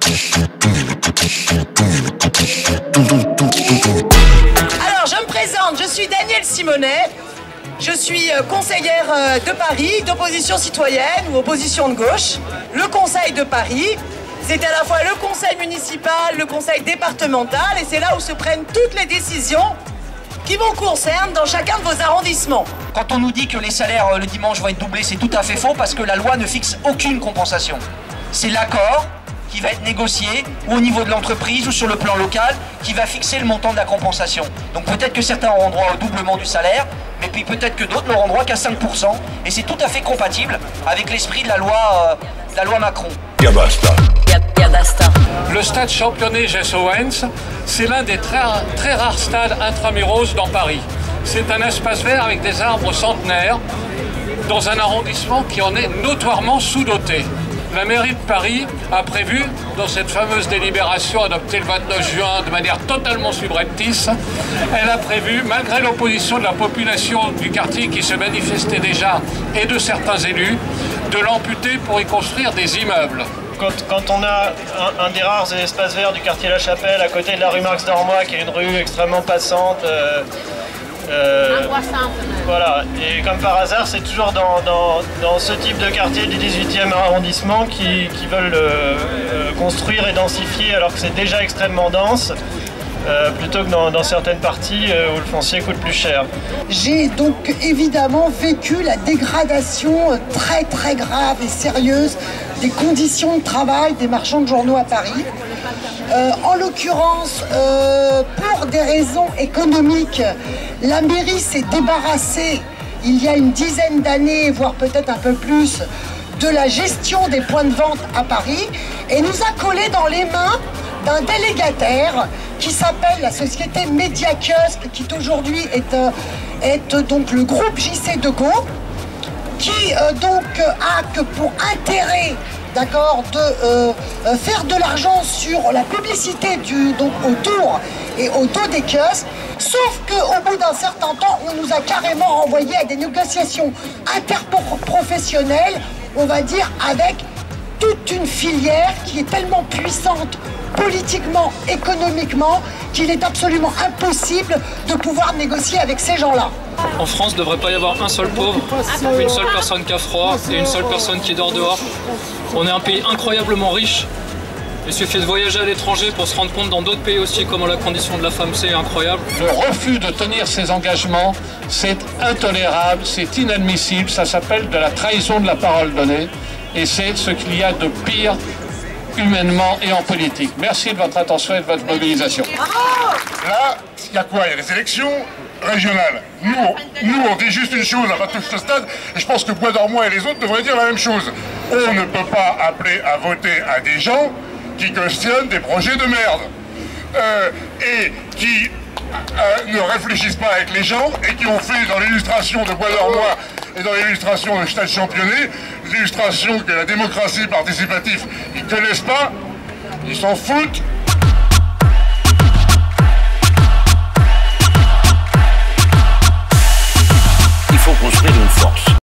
Alors, je me présente, je suis Danielle Simonet. Je suis conseillère de Paris, d'opposition citoyenne ou opposition de gauche. Le Conseil de Paris, c'est à la fois le conseil municipal, le conseil départemental, et c'est là où se prennent toutes les décisions qui vous concernent dans chacun de vos arrondissements. Quand on nous dit que les salaires le dimanche vont être doublés, c'est tout à fait faux parce que la loi ne fixe aucune compensation. C'est l'accord qui va être négocié ou au niveau de l'entreprise ou sur le plan local qui va fixer le montant de la compensation. Donc peut-être que certains auront droit au doublement du salaire, mais puis peut-être que d'autres n'auront droit qu'à 5%. Et c'est tout à fait compatible avec l'esprit de la loi Macron. Le stade Championnet Jesse Owens, c'est l'un des très rares stades intramuros dans Paris. C'est un espace vert avec des arbres centenaires dans un arrondissement qui en est notoirement sous-doté. La mairie de Paris a prévu, dans cette fameuse délibération adoptée le 29 juin de manière totalement subreptice, elle a prévu, malgré l'opposition de la population du quartier qui se manifestait déjà et de certains élus, de l'amputer pour y construire des immeubles. Quand on a un des rares espaces verts du quartier La Chapelle, à côté de la rue Marx d'Ormois, qui est une rue extrêmement passante, voilà, et comme par hasard, c'est toujours dans ce type de quartier du 18e arrondissement qui veulent construire et densifier alors que c'est déjà extrêmement dense, plutôt que dans certaines parties où le foncier coûte plus cher. J'ai donc évidemment vécu la dégradation très très grave et sérieuse des conditions de travail des marchands de journaux à Paris. En l'occurrence, pour des raisons économiques, la mairie s'est débarrassée il y a une dizaine d'années, voire peut-être un peu plus, de la gestion des points de vente à Paris et nous a collé dans les mains d'un délégataire qui s'appelle la société Mediakiosque, qui aujourd'hui est donc le groupe JC Deco, qui donc a que pour intérêt, d'accord, de faire de l'argent sur la publicité donc autour et au dos des kiosques, sauf qu'au bout d'un certain temps, on nous a carrément envoyé à des négociations interprofessionnelles, on va dire, avec toute une filière qui est tellement puissante politiquement, économiquement, qu'il est absolument impossible de pouvoir négocier avec ces gens-là. En France, il ne devrait pas y avoir un seul pauvre, une seule personne qui a froid et une seule personne qui dort dehors. On est un pays incroyablement riche. Il suffit de voyager à l'étranger pour se rendre compte dans d'autres pays aussi comment la condition de la femme c'est incroyable. Le refus de tenir ses engagements, c'est intolérable, c'est inadmissible, ça s'appelle de la trahison de la parole donnée et c'est ce qu'il y a de pire humainement et en politique. Merci de votre attention et de votre mobilisation. Là, il y a quoi? Il y a les élections régionales. Nous, on dit juste une chose à partir de ce stade, et je pense que Bois d'Ormois et les autres devraient dire la même chose. On ne peut pas appeler à voter à des gens qui cautionnent des projets de merde. Et qui ne réfléchissent pas avec les gens, et qui ont fait dans l'illustration de Bois d'Ormois et dans l'illustration de Stade Championnet, l'illustration que la démocratie participative, ils ne connaissent pas, ils s'en foutent. Il faut construire une force.